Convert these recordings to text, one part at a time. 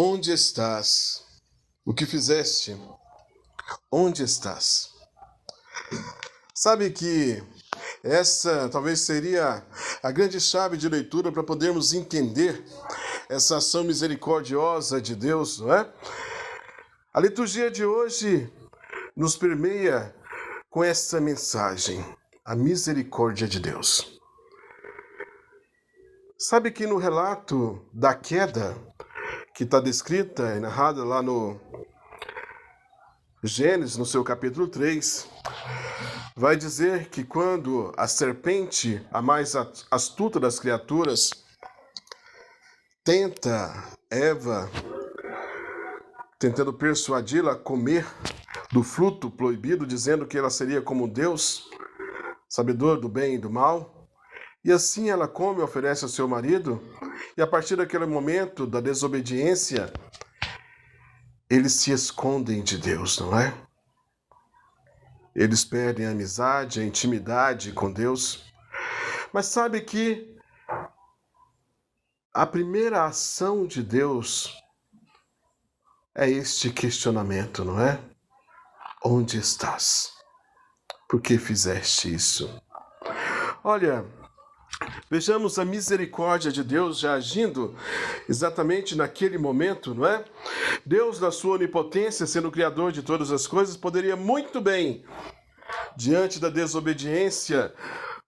Onde estás? O que fizeste? Onde estás? Sabe que essa talvez seria a grande chave de leitura para podermos entender essa ação misericordiosa de Deus, não é? A liturgia de hoje nos permeia com essa mensagem, a misericórdia de Deus. Sabe que no relato da queda, que está descrita e narrada lá no Gênesis, no seu capítulo 3, vai dizer que quando a serpente, a mais astuta das criaturas, tenta Eva, tentando persuadi-la a comer do fruto proibido, dizendo que ela seria como Deus, sabedor do bem e do mal, e assim ela come e oferece ao seu marido, e a partir daquele momento da desobediência, eles se escondem de Deus, não é? Eles perdem a amizade, a intimidade com Deus. Mas sabe que a primeira ação de Deus é este questionamento, não é? Onde estás? Por que fizeste isso? Olha, vejamos a misericórdia de Deus já agindo exatamente naquele momento, não é? Deus, na sua onipotência, sendo o criador de todas as coisas, poderia muito bem, diante da desobediência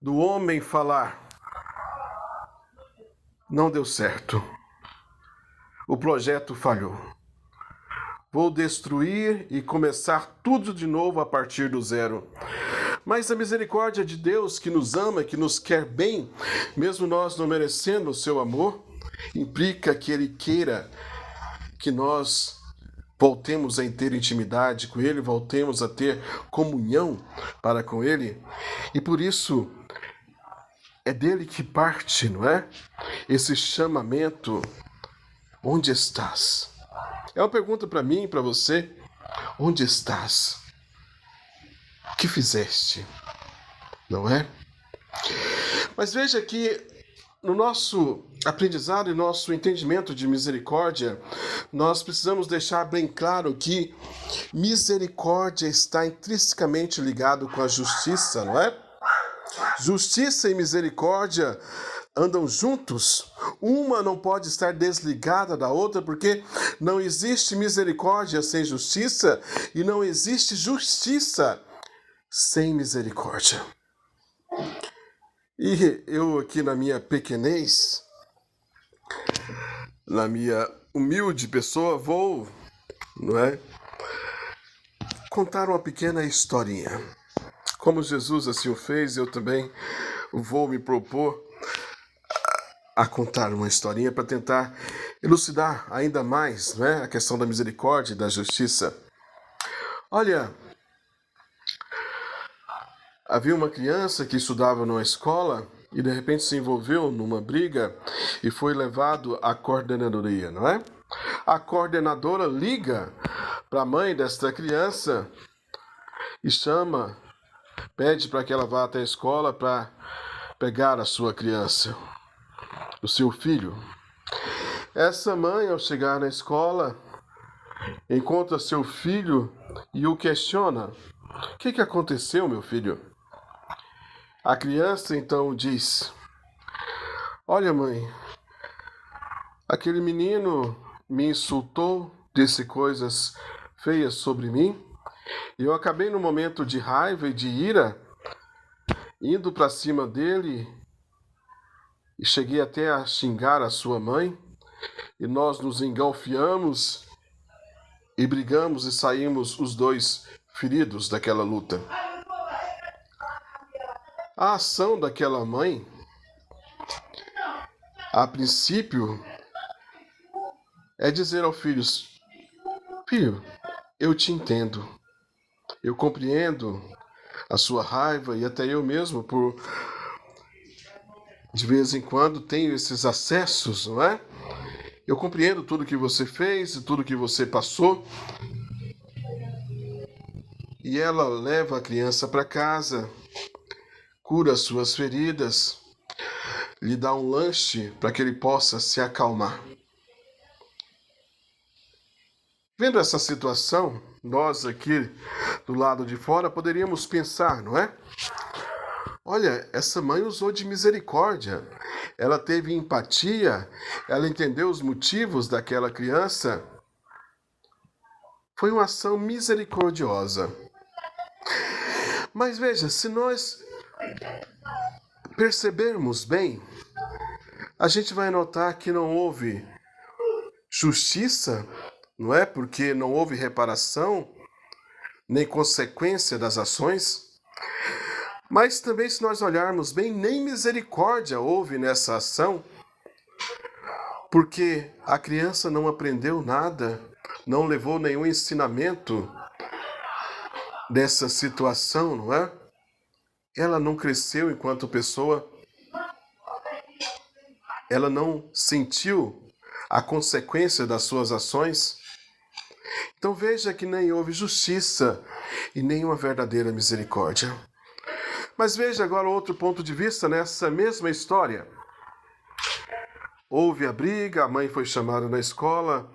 do homem, falar: não deu certo, o projeto falhou. Vou destruir e começar tudo de novo a partir do zero. Mas a misericórdia de Deus, que nos ama, que nos quer bem, mesmo nós não merecendo o seu amor, implica que Ele queira que nós voltemos a ter intimidade com Ele, voltemos a ter comunhão para com Ele. E por isso é dele que parte, não é? Esse chamamento: onde estás? É uma pergunta para mim e para você. Onde estás? O que fizeste? Não é? Mas veja que no nosso aprendizado e nosso entendimento de misericórdia, nós precisamos deixar bem claro que misericórdia está intrinsecamente ligado com a justiça, não é? Justiça e misericórdia andam juntos. Uma não pode estar desligada da outra, porque não existe misericórdia sem justiça e não existe justiça sem misericórdia. E eu aqui na minha pequenez, na minha humilde pessoa, vou, não é, contar uma pequena historinha. Como Jesus assim o fez, eu também vou me propor a contar uma historinha para tentar elucidar ainda mais, né, a questão da misericórdia e da justiça. Olha, havia uma criança que estudava numa escola e de repente se envolveu numa briga e foi levado à coordenadoria, não é? A coordenadora liga para a mãe desta criança e pede para que ela vá até a escola para pegar a sua criança, o seu filho. Essa mãe, ao chegar na escola, encontra seu filho e o questiona: o que aconteceu, meu filho? A criança então diz: olha, mãe, aquele menino me insultou, disse coisas feias sobre mim, e eu acabei no momento de raiva e de ira, indo para cima dele, e cheguei até a xingar a sua mãe, e nós nos engalfiamos e brigamos e saímos os dois feridos daquela luta. A ação daquela mãe, a princípio, é dizer ao filho: filho, eu te entendo, eu compreendo a sua raiva, e até eu mesmo, de vez em quando, tenho esses acessos, não é? Eu compreendo tudo que você fez e tudo que você passou. E ela leva a criança para casa, cura as suas feridas, lhe dá um lanche para que ele possa se acalmar. Vendo essa situação, nós aqui do lado de fora poderíamos pensar, não é? Olha, essa mãe usou de misericórdia, ela teve empatia, ela entendeu os motivos daquela criança. Foi uma ação misericordiosa. Mas veja, se nós percebermos bem, a gente vai notar que não houve justiça, não é? Porque não houve reparação, nem consequência das ações. Mas também, se nós olharmos bem, nem misericórdia houve nessa ação, porque a criança não aprendeu nada, não levou nenhum ensinamento dessa situação, não é? Ela não cresceu enquanto pessoa, ela não sentiu a consequência das suas ações. Então veja que nem houve justiça e nem uma verdadeira misericórdia. Mas veja agora outro ponto de vista nessa mesma história. Houve a briga, a mãe foi chamada na escola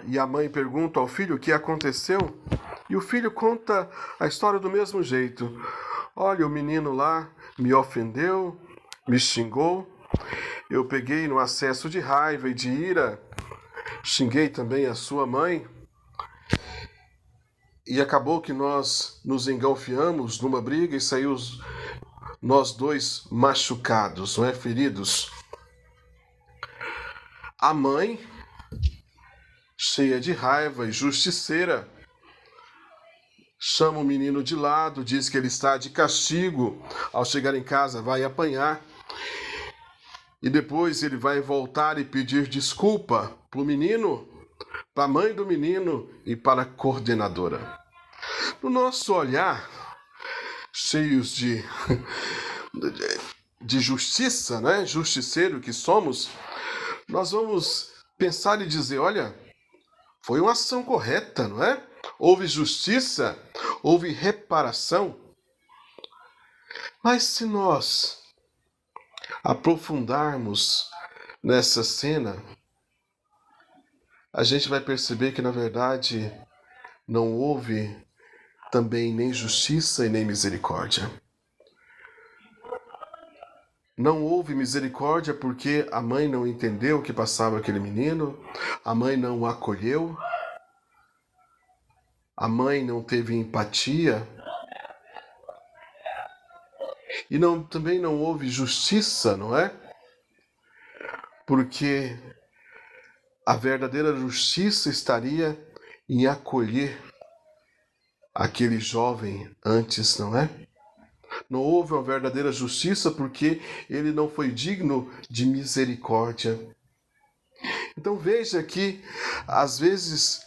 e a mãe pergunta ao filho o que aconteceu. E o filho conta a história do mesmo jeito. Olha, o menino lá me ofendeu, me xingou. Eu peguei no acesso de raiva e de ira, xinguei também a sua mãe. E acabou que nós nos engalfiamos numa briga e saímos nós dois machucados, não é? Feridos. A mãe, cheia de raiva e justiceira, chama o menino de lado, diz que ele está de castigo, ao chegar em casa vai apanhar, e depois ele vai voltar e pedir desculpa para o menino, para a mãe do menino e para a coordenadora. No nosso olhar, cheios de justiça, né? Justiceiro que somos, nós vamos pensar e dizer, olha, foi uma ação correta, não é? Houve justiça, houve reparação. Mas se nós aprofundarmos nessa cena, a gente vai perceber que, na verdade, não houve também nem justiça e nem misericórdia. Não houve misericórdia porque a mãe não entendeu o que passava aquele menino, a mãe não o acolheu, a mãe não teve empatia, e também não houve justiça, não é? Porque a verdadeira justiça estaria em acolher aquele jovem antes, não é? Não houve uma verdadeira justiça porque ele não foi digno de misericórdia. Então veja que, às vezes,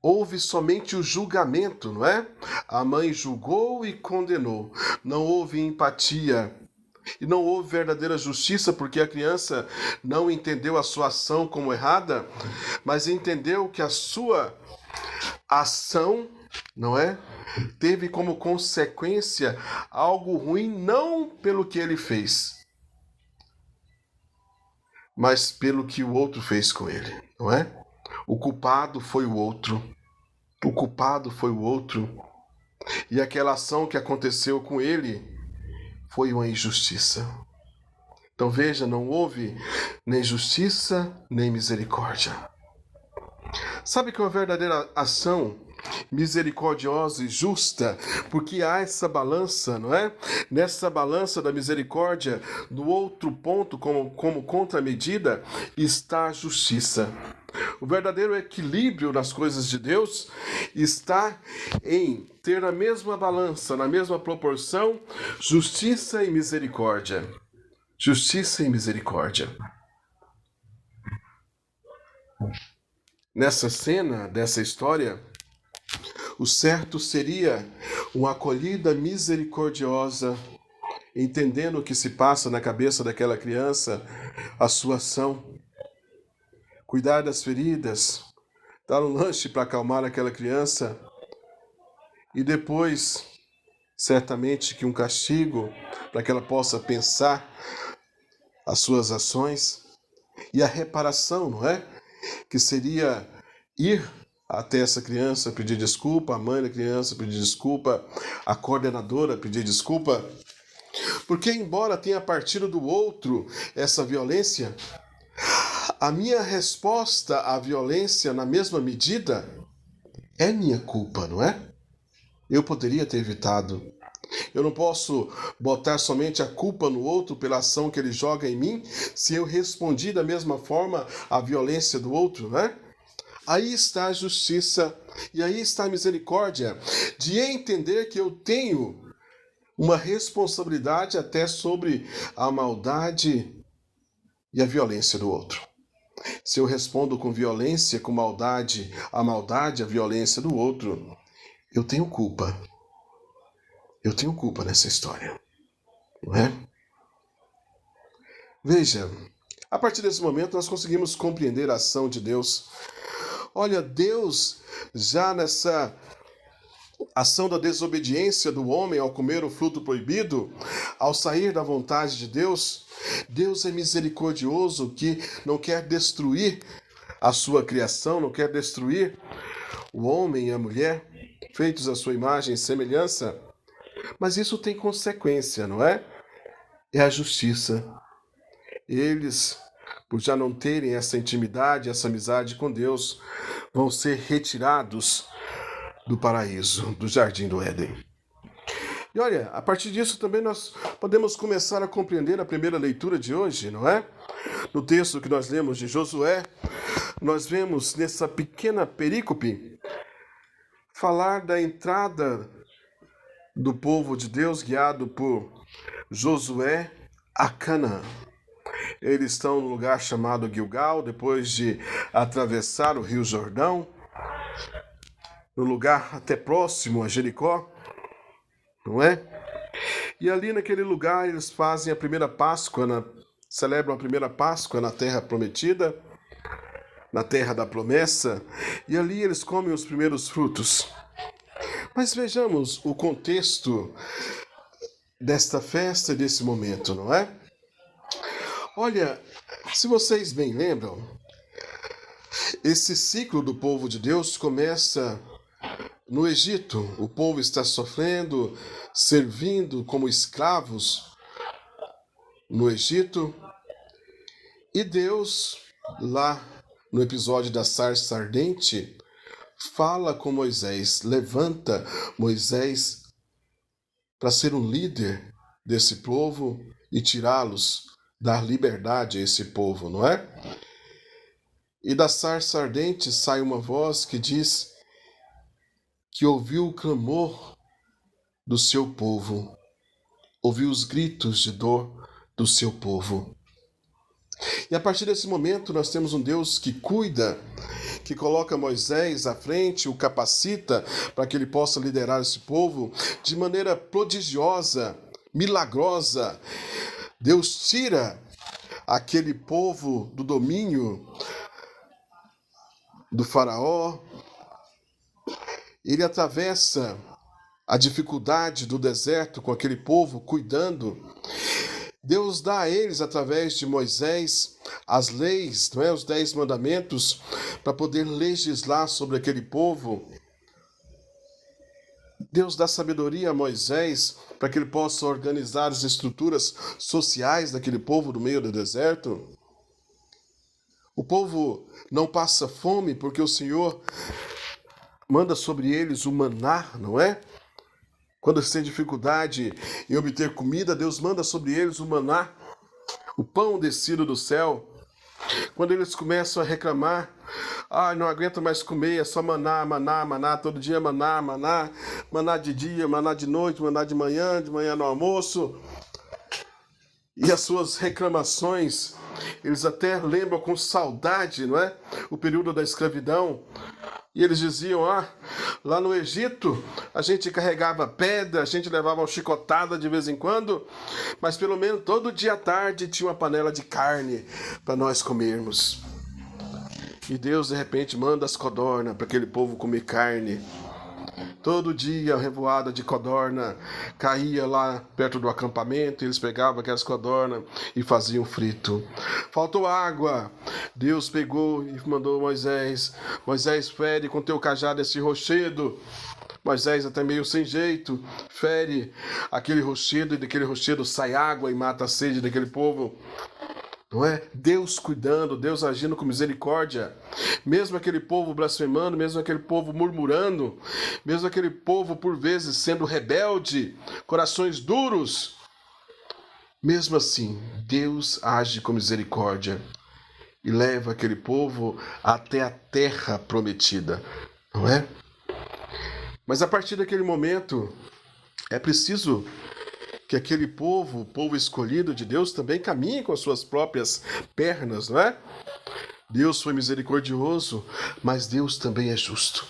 houve somente o julgamento, não é? A mãe julgou e condenou. Não houve empatia. E não houve verdadeira justiça porque a criança não entendeu a sua ação como errada, mas entendeu que a sua ação, não é? Teve como consequência algo ruim, não pelo que ele fez, mas pelo que o outro fez com ele, não é? O culpado foi o outro. O culpado foi o outro. E aquela ação que aconteceu com ele foi uma injustiça. Então veja, não houve nem justiça, nem misericórdia. Sabe que é uma verdadeira ação misericordiosa e justa, porque há essa balança, não é? Nessa balança da misericórdia, no outro ponto, como contramedida, está a justiça. O verdadeiro equilíbrio nas coisas de Deus está em ter na mesma balança, na mesma proporção, justiça e misericórdia. Justiça e misericórdia. Nessa cena, dessa história, o certo seria uma acolhida misericordiosa, entendendo o que se passa na cabeça daquela criança, a sua ação. Cuidar das feridas, dar um lanche para acalmar aquela criança e depois, certamente que um castigo para que ela possa pensar as suas ações e a reparação, não é? Que seria ir até essa criança pedir desculpa, a mãe da criança pedir desculpa, a coordenadora pedir desculpa. Porque, embora tenha partido do outro essa violência, a minha resposta à violência, na mesma medida, é minha culpa, não é? Eu poderia ter evitado. Eu não posso botar somente a culpa no outro pela ação que ele joga em mim, se eu respondi da mesma forma à violência do outro, né? Aí está a justiça e aí está a misericórdia de entender que eu tenho uma responsabilidade até sobre a maldade e a violência do outro. Se eu respondo com violência, com maldade, a violência do outro, eu tenho culpa. Eu tenho culpa nessa história, não é? Veja, a partir desse momento nós conseguimos compreender a ação de Deus. Olha, Deus já nessa ação da desobediência do homem ao comer o fruto proibido, ao sair da vontade de Deus, Deus é misericordioso que não quer destruir a sua criação, não quer destruir o homem e a mulher, feitos à sua imagem e semelhança, mas isso tem consequência, não é? É a justiça. Eles, por já não terem essa intimidade, essa amizade com Deus, vão ser retirados do paraíso, do jardim do Éden. E olha, a partir disso também nós podemos começar a compreender a primeira leitura de hoje, não é? No texto que nós lemos de Josué, nós vemos nessa pequena perícope falar da entrada do povo de Deus guiado por Josué a Canaã. Eles estão no lugar chamado Gilgal, depois de atravessar o Rio Jordão, no lugar até próximo a Jericó, não é? E ali naquele lugar eles fazem a primeira Páscoa, celebram a primeira Páscoa na terra prometida, na terra da promessa, e ali eles comem os primeiros frutos. Mas vejamos o contexto desta festa e desse momento, não é? Olha, se vocês bem lembram, esse ciclo do povo de Deus começa no Egito. O povo está sofrendo, servindo como escravos no Egito. E Deus, lá no episódio da sarça ardente, fala com Moisés, levanta Moisés para ser um líder desse povo e tirá-los, dar liberdade a esse povo, não é? E da sarça ardente sai uma voz que diz que ouviu o clamor do seu povo, ouviu os gritos de dor do seu povo. E a partir desse momento nós temos um Deus que cuida, que coloca Moisés à frente, o capacita para que ele possa liderar esse povo de maneira prodigiosa, milagrosa. Deus tira aquele povo do domínio do faraó. Ele atravessa a dificuldade do deserto com aquele povo, cuidando. Deus dá a eles, através de Moisés, as leis, não é? Os 10 mandamentos, para poder legislar sobre aquele povo. Deus dá sabedoria a Moisés para que ele possa organizar as estruturas sociais daquele povo no meio do deserto. O povo não passa fome porque o Senhor manda sobre eles o maná, não é? Quando eles têm dificuldade em obter comida, Deus manda sobre eles o maná, o pão descido do céu. Quando eles começam a reclamar, não aguento mais comer, é só maná, maná, maná, todo dia maná, maná, maná de dia, maná de noite, maná de manhã no almoço. E as suas reclamações, eles até lembram com saudade, não é? O período da escravidão. E eles diziam, lá no Egito, a gente carregava pedra, a gente levava uma chicotada de vez em quando, mas pelo menos todo dia à tarde tinha uma panela de carne para nós comermos. E Deus, de repente, manda as codornas para aquele povo comer carne. Todo dia a revoada de codorna caía lá perto do acampamento, e eles pegavam aquelas codornas e faziam frito. Faltou água. Deus pegou e mandou Moisés. Moisés, fere com teu cajado esse rochedo. Moisés, até meio sem jeito, fere aquele rochedo, e daquele rochedo sai água e mata a sede daquele povo. Não é? Deus cuidando, Deus agindo com misericórdia. Mesmo aquele povo blasfemando, mesmo aquele povo murmurando, mesmo aquele povo por vezes sendo rebelde, corações duros. Mesmo assim, Deus age com misericórdia e leva aquele povo até a terra prometida, não é? Mas a partir daquele momento, é preciso que aquele povo, o povo escolhido de Deus, também caminhe com as suas próprias pernas, não é? Deus foi misericordioso, mas Deus também é justo.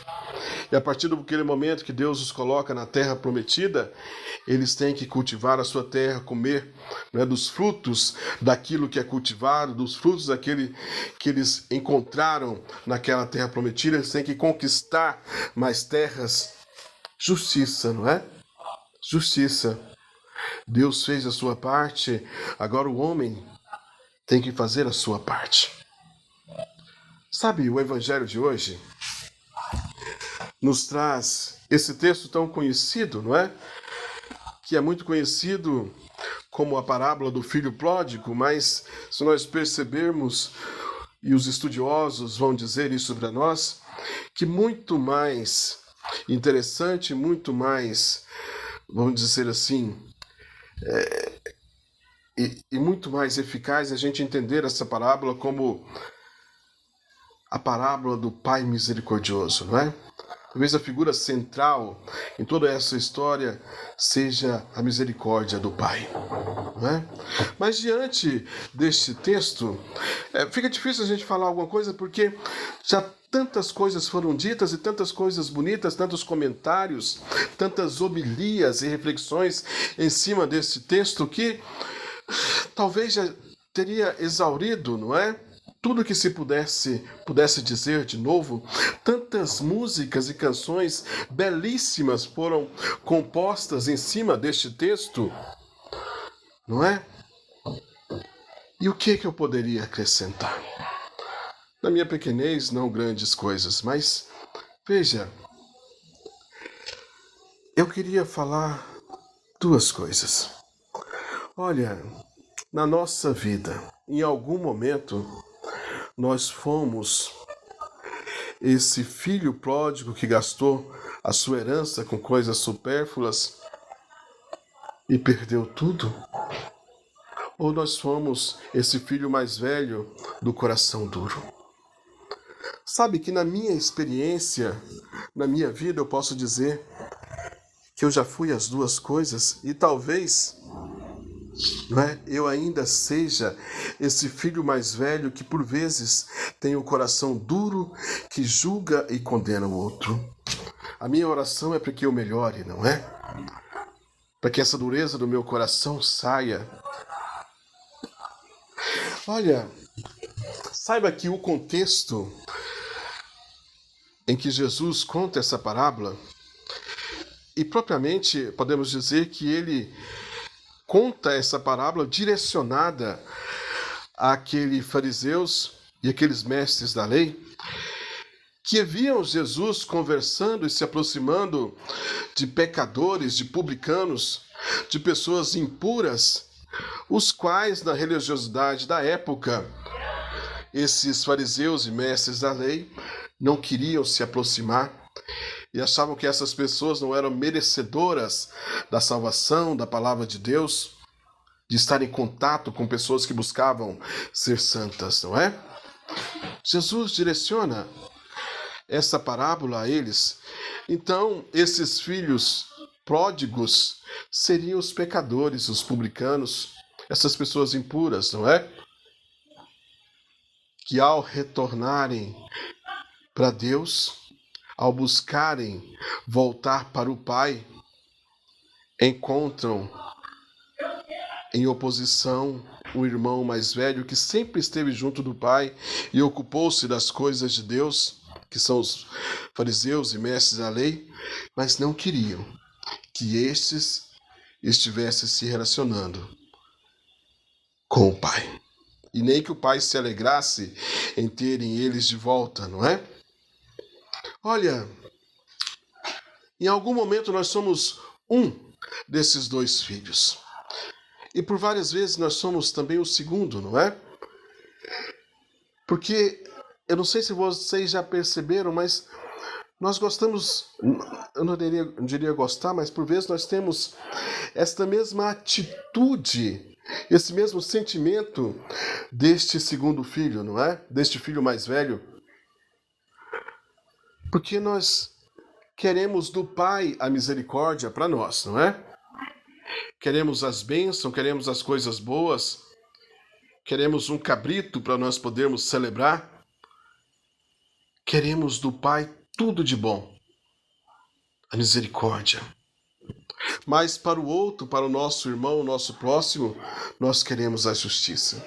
E a partir daquele momento que Deus os coloca na terra prometida, eles têm que cultivar a sua terra, comer, né, dos frutos daquilo que é cultivado, dos frutos daquele que eles encontraram naquela terra prometida. Eles têm que conquistar mais terras. Justiça, não é? Justiça. Deus fez a sua parte, agora o homem tem que fazer a sua parte. Sabe, o evangelho de hoje nos traz esse texto tão conhecido, não é? Que é muito conhecido como a parábola do filho pródigo, mas se nós percebermos, e os estudiosos vão dizer isso para nós, que muito mais interessante, muito mais, vamos dizer assim, e muito mais eficaz a gente entender essa parábola como a parábola do Pai misericordioso, não é? Talvez a figura central em toda essa história seja a misericórdia do Pai, não é? Mas diante deste texto, fica difícil a gente falar alguma coisa porque já tantas coisas foram ditas e tantas coisas bonitas, tantos comentários, tantas homilias e reflexões em cima deste texto que talvez já teria exaurido, não é? Tudo que se pudesse dizer de novo. Tantas músicas e canções belíssimas foram compostas em cima deste texto, não é? E o que eu poderia acrescentar? Na minha pequenez, não grandes coisas, mas veja, eu queria falar duas coisas. Olha, na nossa vida, em algum momento, nós fomos esse filho pródigo que gastou a sua herança com coisas supérfluas e perdeu tudo? Ou nós fomos esse filho mais velho do coração duro? Sabe que na minha experiência, na minha vida, eu posso dizer que eu já fui as duas coisas e talvez, não é, eu ainda seja esse filho mais velho que por vezes tem o coração duro, que julga e condena o outro. A minha oração é para que eu melhore, não é? Para que essa dureza do meu coração saia. Olha, saiba que o contexto em que Jesus conta essa parábola, e propriamente podemos dizer que ele conta essa parábola direcionada àqueles fariseus e aqueles mestres da lei que viam Jesus conversando e se aproximando de pecadores, de publicanos, de pessoas impuras, os quais, na religiosidade da época, esses fariseus e mestres da lei não queriam se aproximar e achavam que essas pessoas não eram merecedoras da salvação, da palavra de Deus, de estar em contato com pessoas que buscavam ser santas, não é? Jesus direciona essa parábola a eles. Então, esses filhos pródigos seriam os pecadores, os publicanos, essas pessoas impuras, não é? Que ao retornarem para Deus, ao buscarem voltar para o Pai, encontram em oposição o irmão mais velho que sempre esteve junto do Pai e ocupou-se das coisas de Deus, que são os fariseus e mestres da lei, mas não queriam que estes estivessem se relacionando com o Pai. E nem que o Pai se alegrasse em terem eles de volta, não é? Olha, em algum momento nós somos um desses dois filhos. E por várias vezes nós somos também o segundo, não é? Porque, eu não sei se vocês já perceberam, mas nós gostamos, eu não diria gostar, mas por vezes nós temos esta mesma atitude, esse mesmo sentimento deste segundo filho, não é? Deste filho mais velho. Porque nós queremos do Pai a misericórdia para nós, não é? Queremos as bênçãos, queremos as coisas boas, queremos um cabrito para nós podermos celebrar. Queremos do Pai tudo de bom, a misericórdia. Mas para o outro, para o nosso irmão, o nosso próximo, nós queremos a justiça.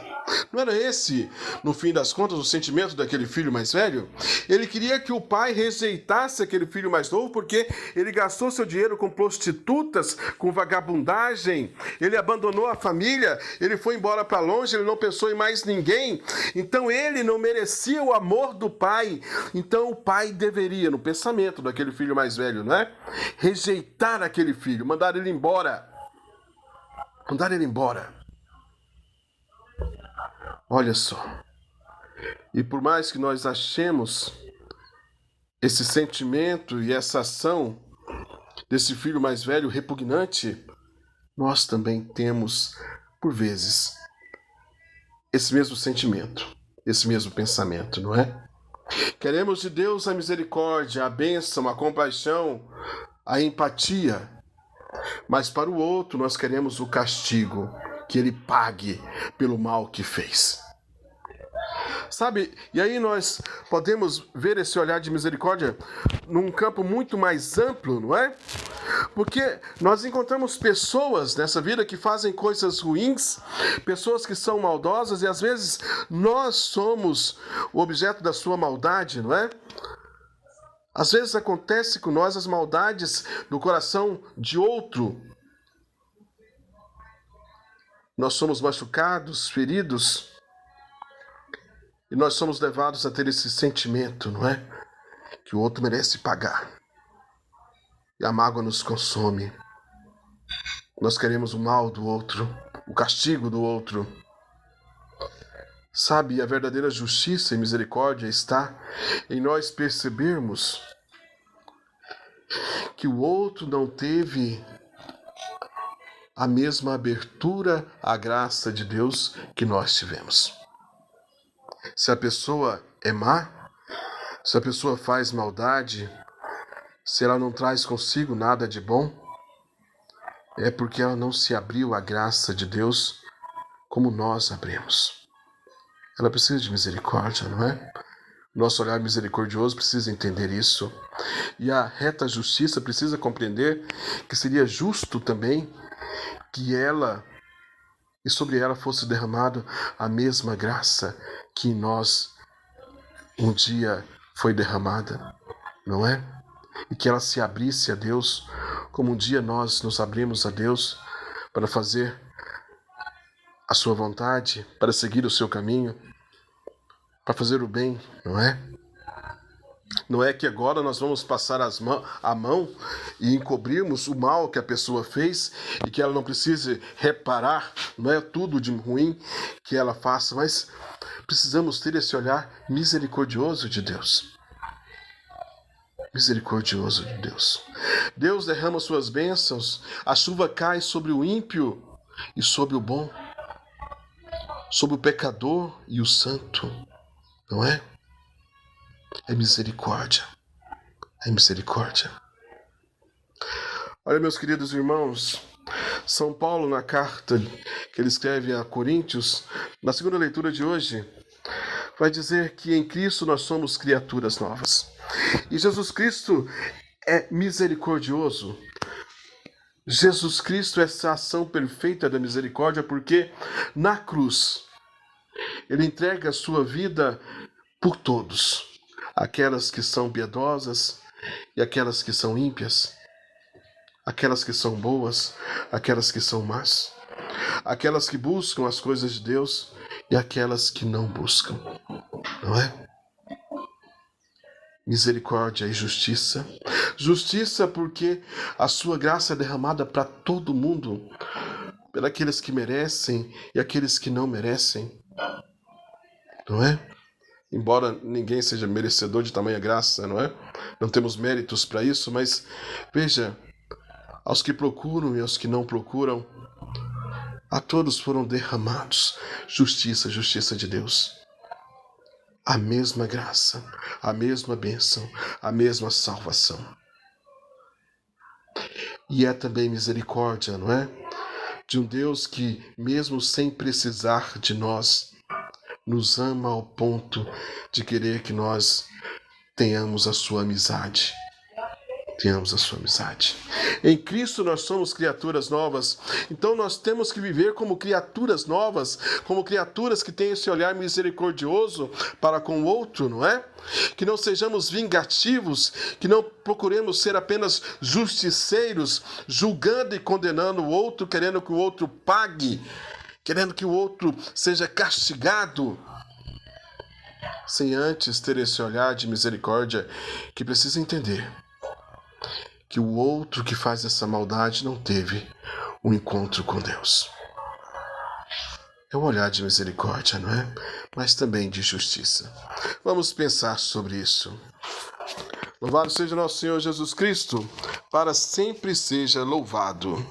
Não era esse, no fim das contas, o sentimento daquele filho mais velho? Ele queria que o pai rejeitasse aquele filho mais novo porque ele gastou seu dinheiro com prostitutas, com vagabundagem, ele abandonou a família, ele foi embora para longe, ele não pensou em mais ninguém. Então ele não merecia o amor do pai. Então o pai deveria, no pensamento daquele filho mais velho, não é? Rejeitar aquele filho, mandar ele embora. Mandar ele embora. Olha só, e por mais que nós achemos esse sentimento e essa ação desse filho mais velho repugnante, nós também temos, por vezes, esse mesmo sentimento, esse mesmo pensamento, não é? Queremos de Deus a misericórdia, a bênção, a compaixão, a empatia, mas para o outro nós queremos o castigo, que ele pague pelo mal que fez. Sabe, e aí nós podemos ver esse olhar de misericórdia num campo muito mais amplo, não é? Porque nós encontramos pessoas nessa vida que fazem coisas ruins, pessoas que são maldosas, e às vezes nós somos o objeto da sua maldade, não é? Às vezes acontece com nós as maldades do coração de outro. Nós somos machucados, feridos, e nós somos levados a ter esse sentimento, não é? Que o outro merece pagar. E a mágoa nos consome. Nós queremos o mal do outro, o castigo do outro. Sabe, a verdadeira justiça e misericórdia está em nós percebermos que o outro não teve a mesma abertura à graça de Deus que nós tivemos. Se a pessoa é má, se a pessoa faz maldade, se ela não traz consigo nada de bom, é porque ela não se abriu à graça de Deus como nós abrimos. Ela precisa de misericórdia, não é? Nosso olhar misericordioso precisa entender isso. E a reta justiça precisa compreender que seria justo também que ela e sobre ela fosse derramado a mesma graça que em nós um dia foi derramada, não é? E que ela se abrisse a Deus, como um dia nós nos abrimos a Deus para fazer a sua vontade, para seguir o seu caminho, para fazer o bem, não é? Não é que agora nós vamos passar a mão e encobrirmos o mal que a pessoa fez e que ela não precise reparar, não é tudo de ruim que ela faça, mas precisamos ter esse olhar misericordioso de Deus. Misericordioso de Deus. Deus derrama suas bênçãos, a chuva cai sobre o ímpio e sobre o bom, sobre o pecador e o santo, não é? É misericórdia. É misericórdia. Olha, meus queridos irmãos, São Paulo, na carta que ele escreve a Coríntios, na segunda leitura de hoje, vai dizer que em Cristo nós somos criaturas novas. E Jesus Cristo é misericordioso. Jesus Cristo é essa ação perfeita da misericórdia, porque na cruz ele entrega a sua vida por todos. aquelas que são piedosas e aquelas que são ímpias, aquelas que são boas, aquelas que são más, aquelas que buscam as coisas de Deus e aquelas que não buscam, não é? Misericórdia e justiça. Justiça porque a sua graça é derramada para todo mundo, para aqueles que merecem e aqueles que não merecem, não é? Embora ninguém seja merecedor de tamanha graça, não é? Não temos méritos para isso, mas veja, aos que procuram e aos que não procuram, a todos foram derramados justiça, justiça de Deus. A mesma graça, a mesma bênção, a mesma salvação. E é também misericórdia, não é? De um Deus que, mesmo sem precisar de nós, nos ama ao ponto de querer que nós tenhamos a sua amizade. Tenhamos a sua amizade. Em Cristo nós somos criaturas novas, então nós temos que viver como criaturas novas, como criaturas que têm esse olhar misericordioso para com o outro, não é? Que não sejamos vingativos, que não procuremos ser apenas justiceiros, julgando e condenando o outro, querendo que o outro pague, querendo que o outro seja castigado, sem antes ter esse olhar de misericórdia que precisa entender que o outro que faz essa maldade não teve um encontro com Deus. É um olhar de misericórdia, não é? Mas também de justiça. Vamos pensar sobre isso. Louvado seja nosso Senhor Jesus Cristo, para sempre seja louvado.